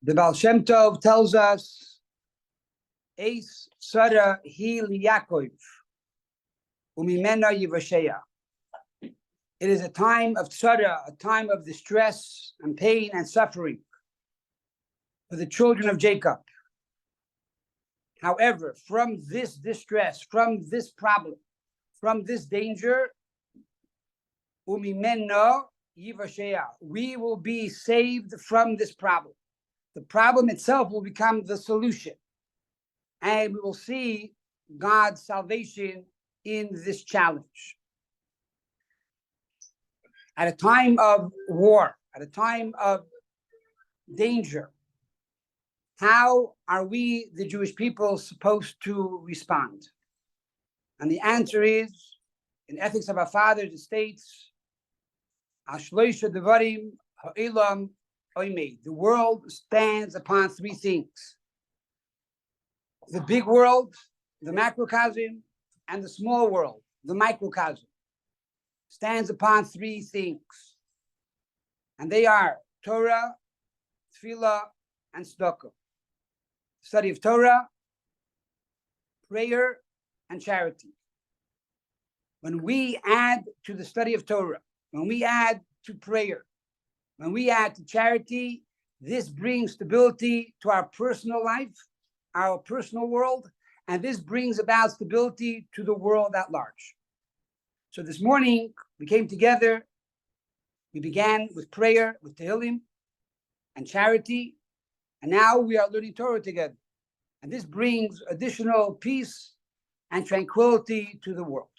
The Baal Shem Tov tells us, Eis Tzara hi liYakov, umimena yivasheya. It is a time of tzara, a time of distress and pain and suffering for the children of Jacob. However, from this distress, from this problem, from this danger, umimena yivasheya, we will be saved from this problem. The problem itself will become the solution. And we will see God's salvation in this challenge. At a time of war, at a time of danger, how are we, the Jewish people, supposed to respond? And the answer is, in Ethics of Our Fathers, it states, Ashloisha Devarim Ha'ilam Oimei. The world stands upon three things. The big world, the macrocosm, and the small world, the microcosm, stands upon three things. And they are Torah, Tefillah, and Tzedakah. Study of Torah, prayer, and charity. When we add to the study of Torah, when we add to prayer, when we add to charity, this brings stability to our personal life, our personal world, and this brings about stability to the world at large. So this morning, we came together, we began with prayer, with Tehillim, and charity, and now we are learning Torah together. And this brings additional peace and tranquility to the world.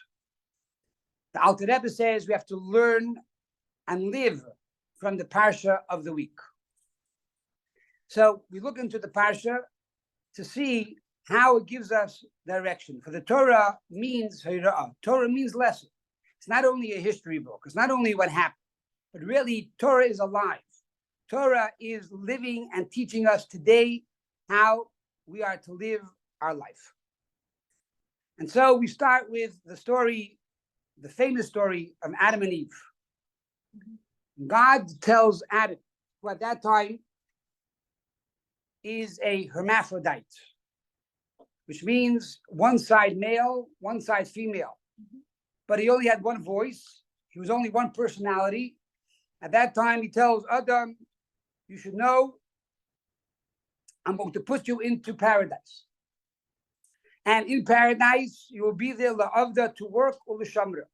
The Alter Rebbe says we have to learn and live from the Parsha of the week. So we look into the Parsha to see how it gives us direction. For the Torah means Hira'ah. Torah means lesson. It's not only a history book. It's not only what happened, but really Torah is alive. Torah is living and teaching us today how we are to live our life. And so we start with the story, the famous story of Adam and Eve. God tells Adam, who at that time is a hermaphrodite, which means one side male, one side female. But he only had one voice. He was only one personality. At that time, he tells Adam, you should know, I'm going to put you into paradise. And in paradise, you will be there la'avda, to work, or l'shamra.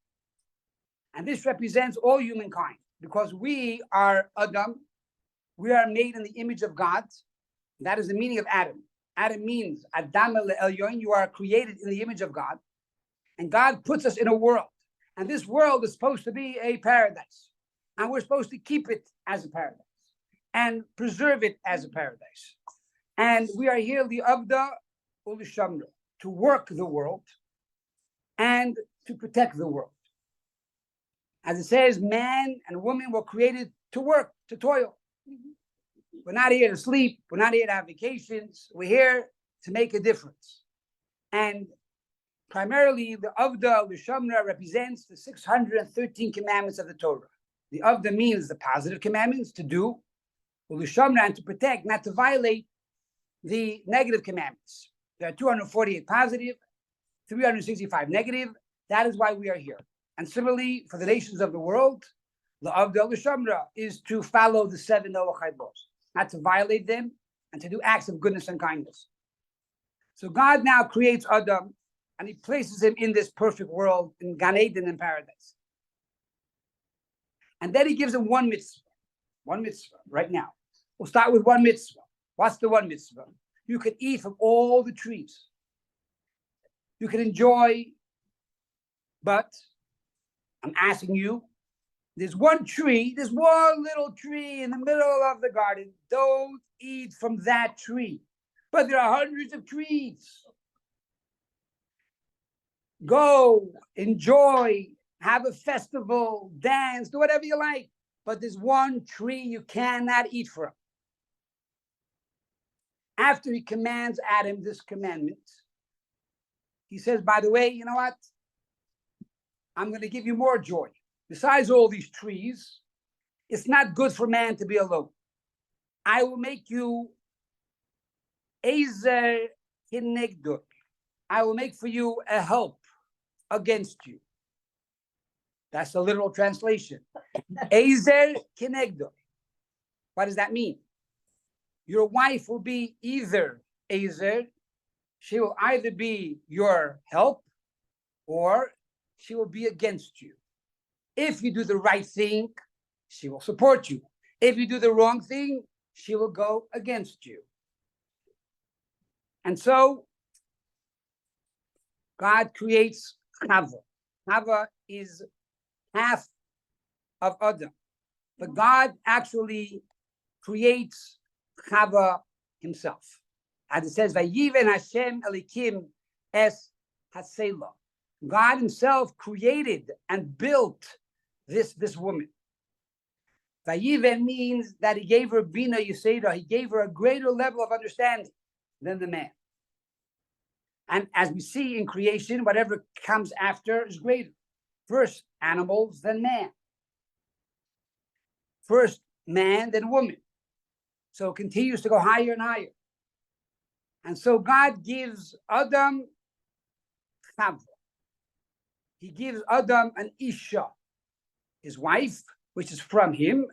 And this represents all humankind, because we are Adam. We are made in the image of God. That is the meaning of Adam. Adam means Adam el-Elyon. You are created in the image of God. And God puts us in a world. And this world is supposed to be a paradise. And we're supposed to keep it as a paradise and preserve it as a paradise. And we are here, li'avda u'lishamra, to work the world and to protect the world. As it says, man and woman were created to work, to toil. We're not here to sleep. We're not here to have vacations. We're here to make a difference. And primarily, the Avda, the Shamra, represents the 613 commandments of the Torah. The Avda means the positive commandments, to do, the Shamra, and to protect, not to violate the negative commandments. There are 248 positive, 365 negative. That is why we are here. And similarly, for the nations of the world, the Avda, the Shamra, is to follow the 7 Noachide laws, not to violate them, and to do acts of goodness and kindness. So God now creates Adam, and he places him in this perfect world, in Gan Eden, in paradise. And then he gives him one mitzvah right now. We'll start with one mitzvah. What's the one mitzvah? You can eat from all the trees. You can enjoy, but I'm asking you, there's one tree, there's one little tree in the middle of the garden. Don't eat from that tree. But there are hundreds of trees. Go, enjoy, have a festival, dance, do whatever you like. But there's one tree you cannot eat from. After he commands Adam this commandment, he says, by the way, you know what? I'm going to give you more joy. Besides all these trees, it's not good for man to be alone. I will make you Ezer kinegduk. I will make for you a help against you. That's the literal translation. Ezer kinegduk. What does that mean? Your wife will be either Ezer, she will either be your help, or she will be against you. If you do the right thing, she will support you. If you do the wrong thing, she will go against you. And so God creates Chava. Chava is half of Adam. But God actually creates Chava himself. As it says, Vayiven Hashem Elikim es Hasela. God himself created and built this woman. Vayiven means that he gave her Bina Yisera, he gave her a greater level of understanding than the man. And as we see in creation, whatever comes after is greater. First animals, then man. First man, then woman. So it continues to go higher and higher. And so God gives Adam Chava. He gives Adam an Isha, his wife, which is from him.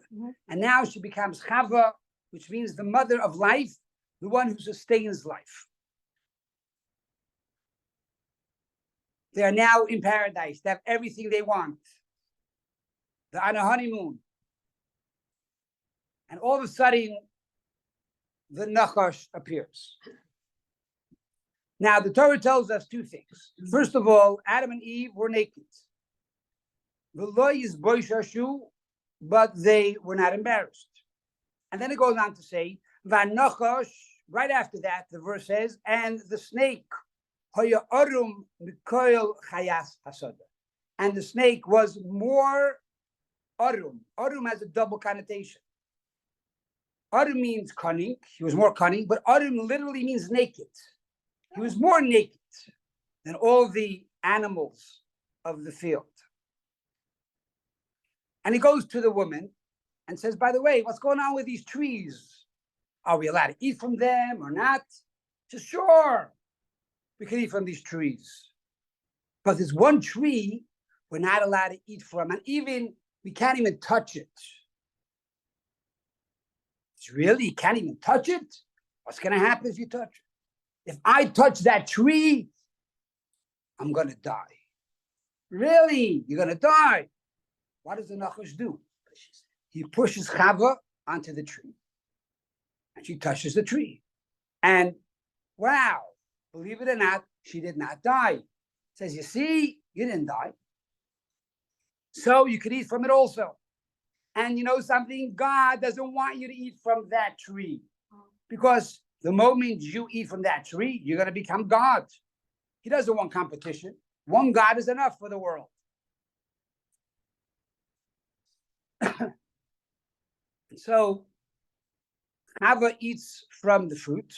And now she becomes Chava, which means the mother of life, the one who sustains life. They are now in paradise. They have everything they want. They're on a honeymoon. And all of a sudden, the Nachash appears. Now, the Torah tells us two things. First of all, Adam and Eve were naked. But they were not embarrassed. And then it goes on to say, Vanachash, right after that, the verse says, and the snake, and the snake was more arum. Arum has a double connotation. Arum means cunning. He was more cunning, but arum literally means naked. He was more naked than all the animals of the field. And he goes to the woman and says, by the way, what's going on with these trees? Are we allowed to eat from them or not? She says, sure, we can eat from these trees. But there's one tree we're not allowed to eat from, and even we can't even touch it. It's really, you can't even touch it? What's going to happen if you touch it? If I touch that tree, I'm going to die. Really? You're going to die? What does the Nachash do? He pushes Chava onto the tree. And she touches the tree. And wow, believe it or not, she did not die. Says, you see, you didn't die. So you could eat from it also. And you know something? God doesn't want you to eat from that tree. Because the moment you eat from that tree, you're going to become God. He doesn't want competition. One God is enough for the world. So Chava eats from the fruit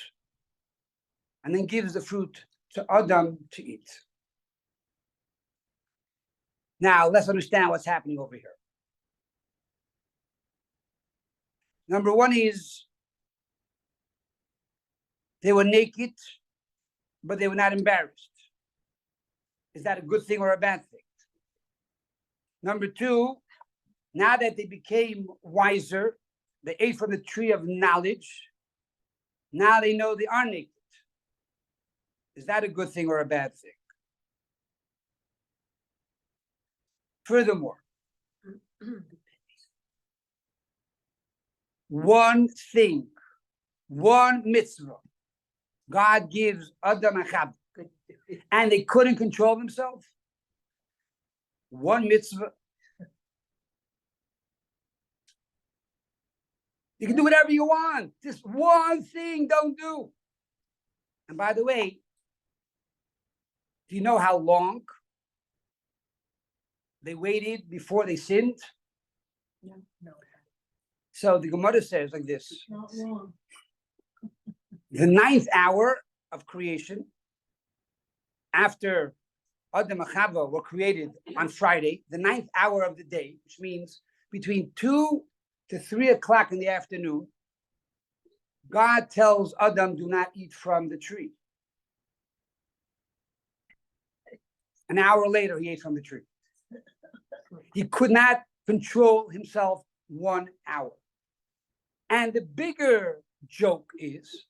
and then gives the fruit to Adam to eat. Now, let's understand what's happening over here. Number one is they were naked, but they were not embarrassed. Is that a good thing or a bad thing? Number two, now that they became wiser, they ate from the tree of knowledge. Now they know they are naked. Is that a good thing or a bad thing? Furthermore, one thing, one mitzvah, God gives Adam and Chava, and they couldn't control themselves. One mitzvah. You can do whatever you want. This one thing don't do. And by the way, do you know how long they waited before they sinned? No. So the Gemara says like this. It's not long. The 9th hour of creation, after Adam and Chava were created on Friday, the 9th hour of the day, which means between 2 to 3 o'clock in the afternoon, God tells Adam, do not eat from the tree. An hour later, he ate from the tree. He could not control himself 1 hour. And the bigger joke is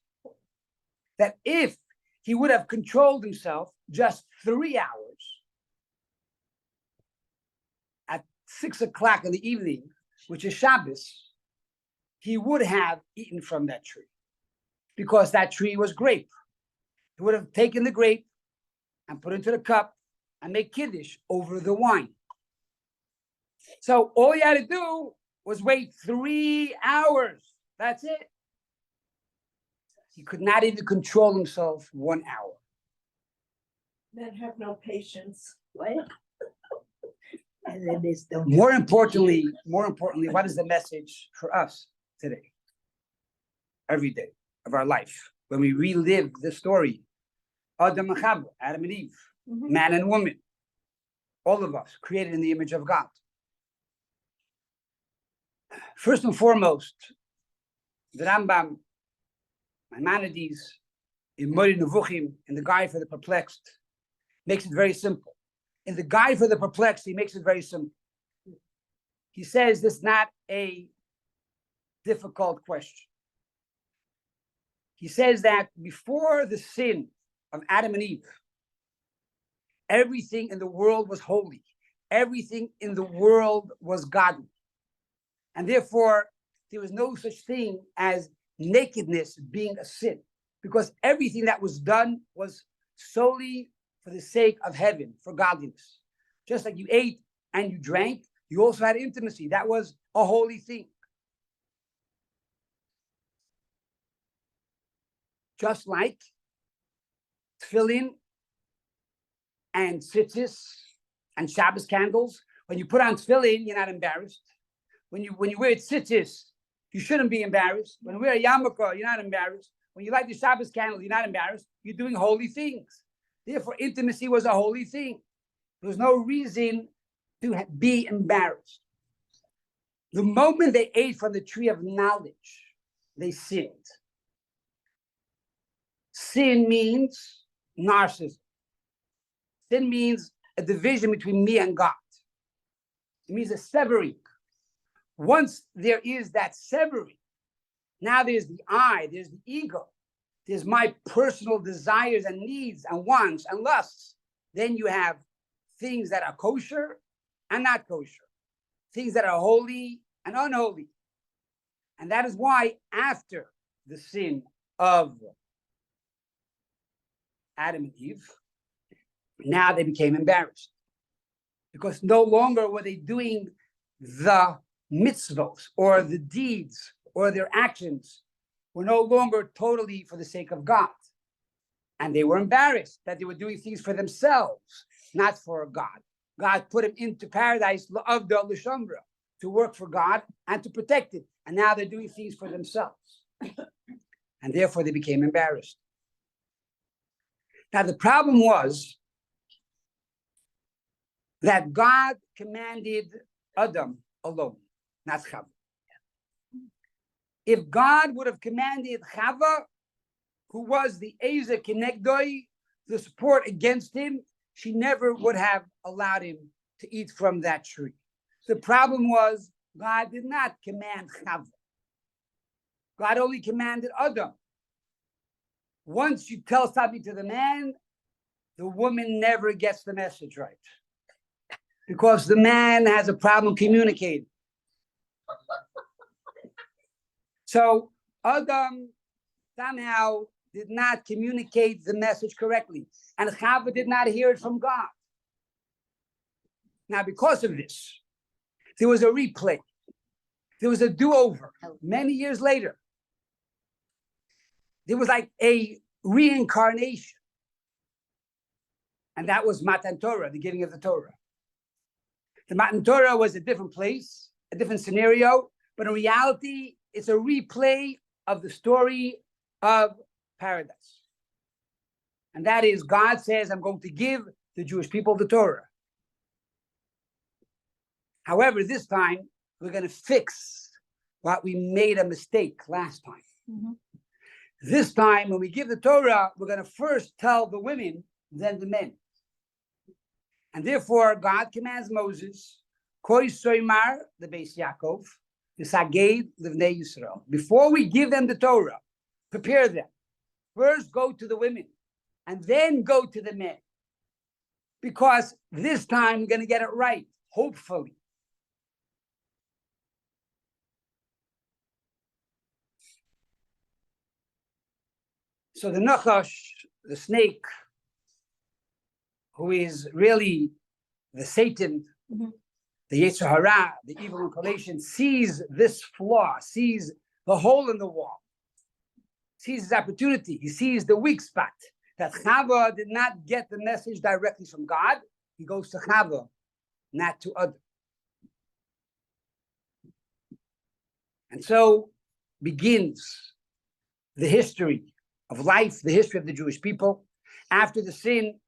that if he would have controlled himself just 3 hours at 6 o'clock in the evening, which is Shabbos, he would have eaten from that tree because that tree was grape. He would have taken the grape and put it into the cup and make kiddush over the wine. So all he had to do was wait 3 hours. That's it. He could not even control himself 1 hour. Men have no patience. What? And then this don't. More importantly, what is the message for us today? Every day of our life, when we relive the story, Adam and Chava, Adam and Eve, man and woman, all of us created in the image of God. First and foremost, the Rambam, Maimonides, in Moreh Nevuchim, in the Guide for the Perplexed, makes it very simple. In the Guide for the Perplexed, he makes it very simple. He says this is not a difficult question. He says that before the sin of Adam and Eve, everything in the world was holy. Everything in the world was godly. And therefore, there was no such thing as nakedness being a sin, because everything that was done was solely for the sake of heaven, for godliness. Just like you ate and you drank, you also had intimacy. That was a holy thing. Just like tefillin and tzitzis and Shabbos candles. When you put on tefillin, you're not embarrassed. When you wear tzitzis, you shouldn't be embarrassed. When you wear a yarmulke, you're not embarrassed. When you light the Shabbos candle, you're not embarrassed. You're doing holy things. Therefore, intimacy was a holy thing. There was no reason to be embarrassed. The moment they ate from the tree of knowledge, they sinned. Sin means narcissism. Sin means a division between me and God. It means a severing. Once there is that severing, now there's the I, there's the ego, there's my personal desires and needs and wants and lusts. Then you have things that are kosher and not kosher, things that are holy and unholy. And that is why after the sin of Adam and Eve, now they became embarrassed, because no longer were they doing the mitzvot or the deeds or their actions were no longer totally for the sake of God. And they were embarrassed that they were doing things for themselves, not for God. God put them into paradise to work for God and to protect it. And now they're doing things for themselves. And therefore they became embarrassed. Now the problem was that God commanded Adam alone, not Chava. If God would have commanded Chava, who was the Eza Kenegdoi, the support against him, she never would have allowed him to eat from that tree. The problem was God did not command Chava. God only commanded Adam. Once you tell something to the man, the woman never gets the message right, because the man has a problem communicating. So Adam somehow did not communicate the message correctly, and Chava did not hear it from God. Now, because of this, there was a replay. There was a do-over many years later. There was like a reincarnation. And that was Matan Torah, the giving of the Torah. The Matan Torah was a different place, a different scenario, but in reality, it's a replay of the story of paradise. And that is, God says, I'm going to give the Jewish people the Torah. However, this time, we're going to fix what we made a mistake last time. This time, when we give the Torah, we're going to first tell the women, then the men. And therefore, God commands Moses, Koi Soimar, the Beis Yaakov, V'saged Livnei Yisrael. Before we give them the Torah, prepare them. First go to the women, and then go to the men. Because this time we're going to get it right, hopefully. So the Nachash, the snake, who is really the Satan, the Yetzer Hara, the evil inclination, sees this flaw, sees the hole in the wall, sees his opportunity. He sees the weak spot, that Chava did not get the message directly from God. He goes to Chava, not to Adam. And so begins the history of life, the history of the Jewish people. After the sin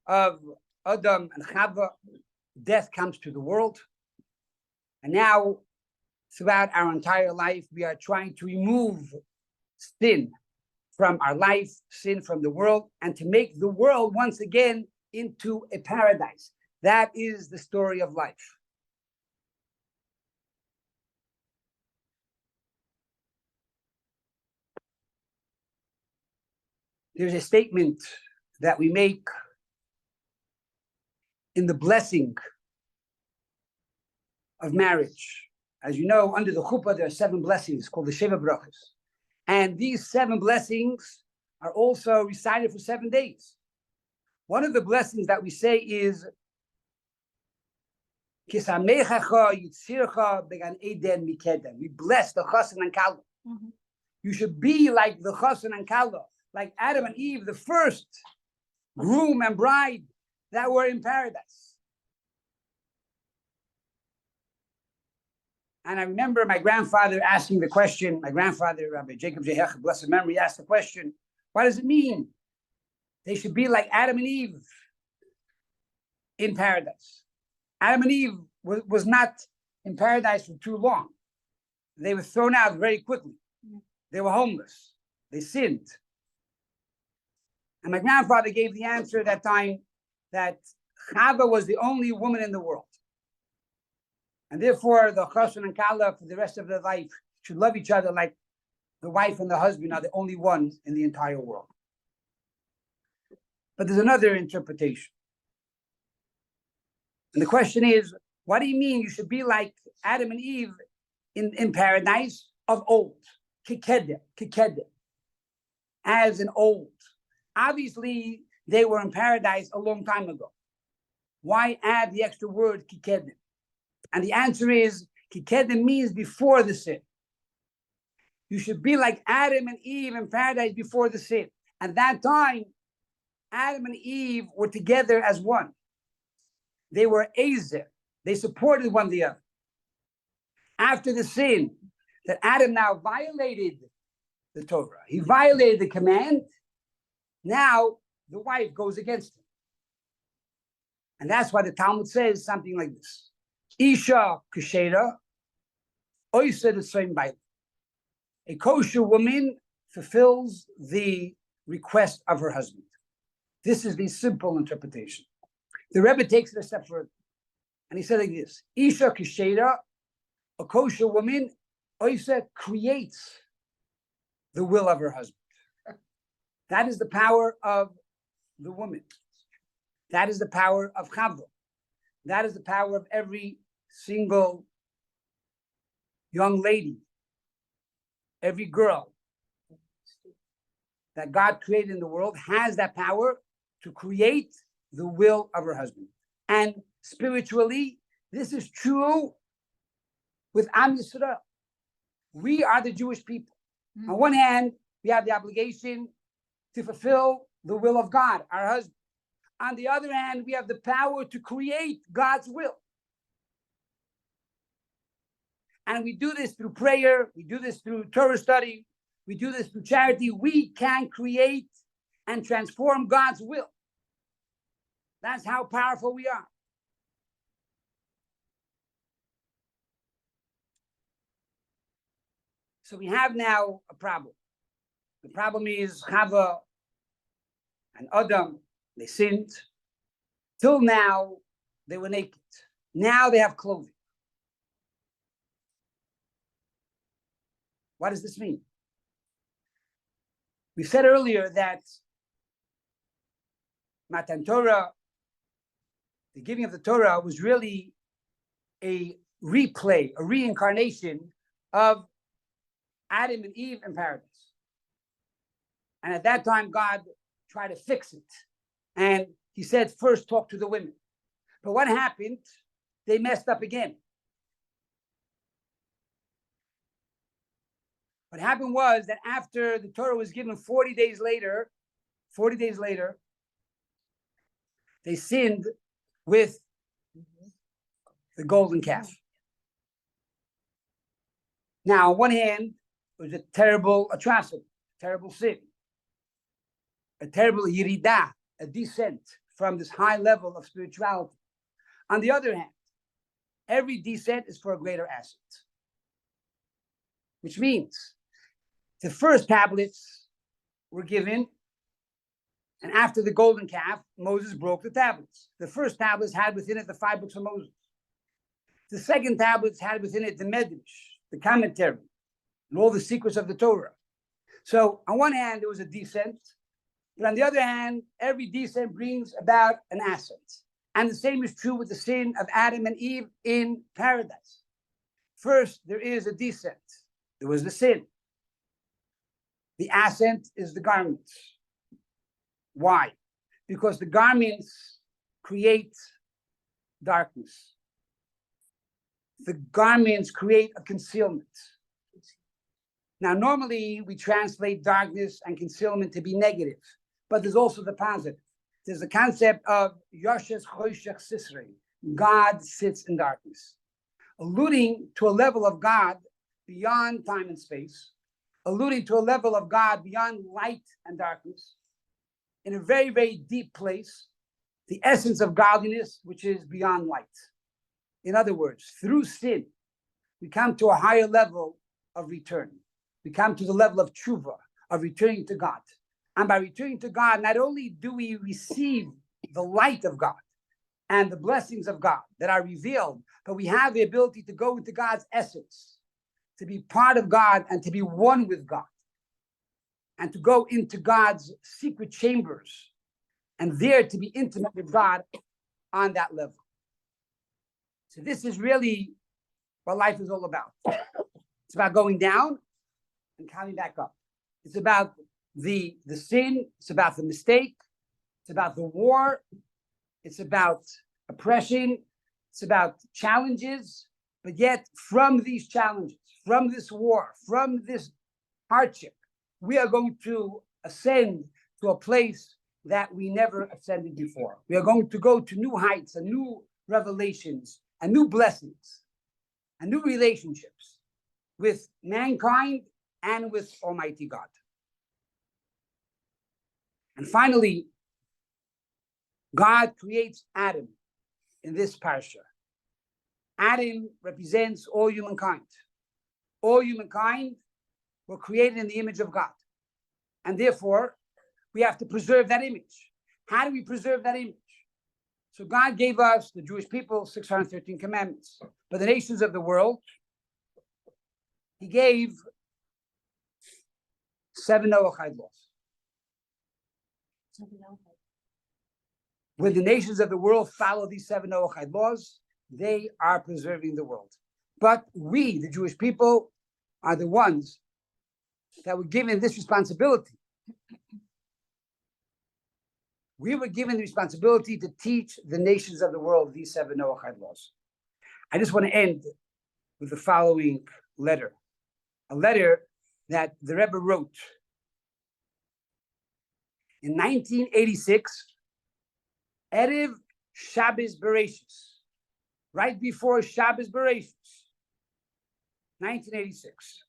of Adam and Chava, death comes to the world. And now, throughout our entire life, we are trying to remove sin from our life, sin from the world, and to make the world once again into a paradise. That is the story of life. There's a statement that we make in the blessing of marriage. As you know, under the chuppah, there are 7 blessings called the Sheva Brachos. And these 7 blessings are also recited for 7 days. One of the blessings that we say is we bless the chassan and kala. You should be like the chassan and kala, like Adam and Eve, the first groom and bride that were in paradise. And I remember my grandfather asking the question, my grandfather, Rabbi Jacob J, blessed memory, asked the question, what does it mean? They should be like Adam and Eve in paradise. Adam and Eve was not in paradise for too long. They were thrown out very quickly. They were homeless. They sinned. And my grandfather gave the answer at that time that Chava was the only woman in the world. And therefore, the chassan and kala for the rest of their life should love each other like the wife and the husband are the only ones in the entire world. But there's another interpretation. And the question is, what do you mean you should be like Adam and Eve in paradise of old? Kikede, as in old. Obviously, they were in paradise a long time ago. Why add the extra word kikede? And the answer is, kikede means before the sin. You should be like Adam and Eve in paradise before the sin. At that time, Adam and Eve were together as one. They were ezer. They supported one the other. After the sin, that Adam now violated the Torah. He violated the command. Now, the wife goes against him. And that's why the Talmud says something like this. Isha kushera, oisa the same Bible. A kosher woman fulfills the request of her husband. This is the simple interpretation. The Rebbe takes it a step further. And he said like this. Isha kushera, a kosher woman, oisa creates the will of her husband. That is the power of the woman. That is the power of Chava. That is the power of every single young lady, every girl that God created in the world has that power to create the will of her husband. And spiritually, this is true with Am Yisrael. We are the Jewish people. On one hand, we have the obligation to fulfill the will of God, our husband. On the other hand, we have the power to create God's will. And we do this through prayer. We do this through Torah study. We do this through charity. We can create and transform God's will. That's how powerful we are. So we have now a problem. The problem is Chava and Adam, they sinned. Till now, they were naked. Now they have clothing. What does this mean? We said earlier that Matan Torah, the giving of the Torah, was really a replay, a reincarnation of Adam and Eve in paradise. And at that time, God tried to fix it. And he said, first talk to the women. But what happened? They messed up again. What happened was that after the Torah was given 40 days later, they sinned with the golden calf. Now, on one hand, it was a terrible atrocity, terrible sin, a terrible yiridah, a descent from this high level of spirituality. On the other hand, every descent is for a greater asset, which means the first tablets were given, and after the golden calf, Moses broke the tablets. The first tablets had within it the 5 books of Moses. The second tablets had within it the Medrash, the commentary, and all the secrets of the Torah. So on one hand, there was a descent, but on the other hand, every descent brings about an asset. And the same is true with the sin of Adam and Eve in paradise. First, there is a descent. There was the sin. The ascent is the garments. Why? Because the garments create darkness. The garments create a concealment. Now, normally we translate darkness and concealment to be negative, but there's also the positive. There's the concept of Yoshes Choshech Sisrei. God sits in darkness, alluding to a level of God beyond time and space, alluding to a level of God beyond light and darkness, in a very, very deep place, the essence of godliness, which is beyond light. In other words, through sin, we come to a higher level of return. We come to the level of tshuva, of returning to God. And by returning to God, not only do we receive the light of God and the blessings of God that are revealed, but we have the ability to go into God's essence, to be part of God and to be one with God, and to go into God's secret chambers and there to be intimate with God on that level. So this is really what life is all about. It's about going down and coming back up. It's about the sin. It's about the mistake. It's about the war. It's about oppression. It's about challenges. But yet, from these challenges, from this war, from this hardship, we are going to ascend to a place that we never ascended before. We are going to go to new heights and new revelations and new blessings and new relationships with mankind and with Almighty God. And finally, God creates Adam in this parasha. Adam represents all humankind. All humankind were created in the image of God. And therefore, we have to preserve that image. How do we preserve that image? So God gave us, the Jewish people, 613 commandments. But the nations of the world, he gave 7 Noahide laws. When the nations of the world follow these 7 Noahide laws, they are preserving the world. But we, the Jewish people, are the ones that were given this responsibility. We were given the responsibility to teach the nations of the world these 7 Noahide laws. I just want to end with the following letter. A letter that the Rebbe wrote in 1986, Erev Shabbos Bereshit, right before Shabbos Bereshit, 1986.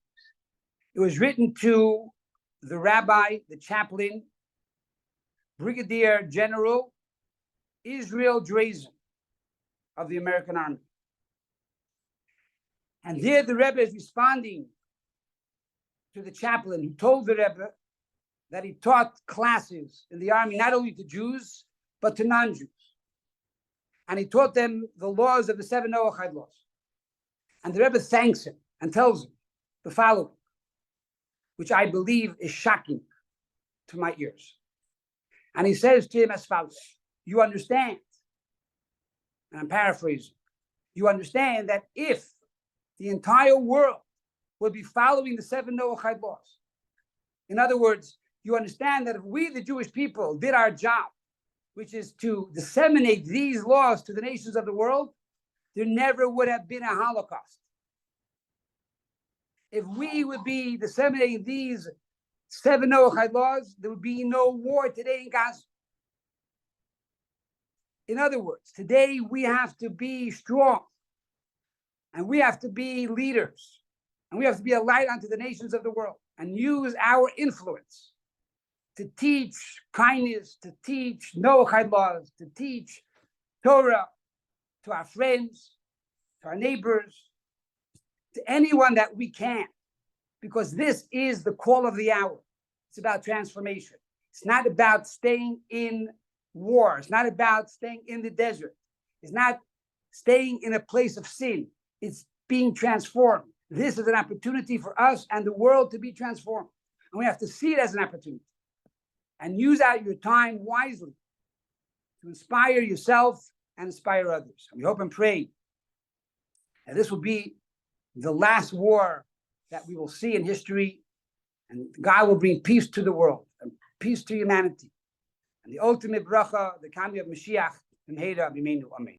It was written to the rabbi, the chaplain, Brigadier General Israel Drazen of the American Army. And there the Rebbe is responding to the chaplain who told the Rebbe that he taught classes in the army, not only to Jews, but to non-Jews. And he taught them the laws of the 7 Noachide laws. And the Rebbe thanks him and tells him the following, which I believe is shocking to my ears. And he says to him as follows, you understand, and I'm paraphrasing, you understand that if the entire world would be following the 7 Noachide laws, in other words, you understand that if we, the Jewish people, did our job, which is to disseminate these laws to the nations of the world, there never would have been a Holocaust. If we would be disseminating these 7 Noachide laws, there would be no war today in Gaza. In other words, today we have to be strong, and we have to be leaders, and we have to be a light unto the nations of the world, and use our influence to teach kindness, to teach Noachide laws, to teach Torah to our friends, to our neighbors, to anyone that we can, because this is the call of the hour. It's about transformation. It's not about staying in war. It's not about staying in the desert. It's not staying in a place of sin. It's being transformed. This is an opportunity for us and the world to be transformed. And we have to see it as an opportunity and use out your time wisely to inspire yourself and inspire others. And we hope and pray that this will be the last war that we will see in history, and God will bring peace to the world and peace to humanity. And the ultimate bracha, the coming of Mashiach, Amen.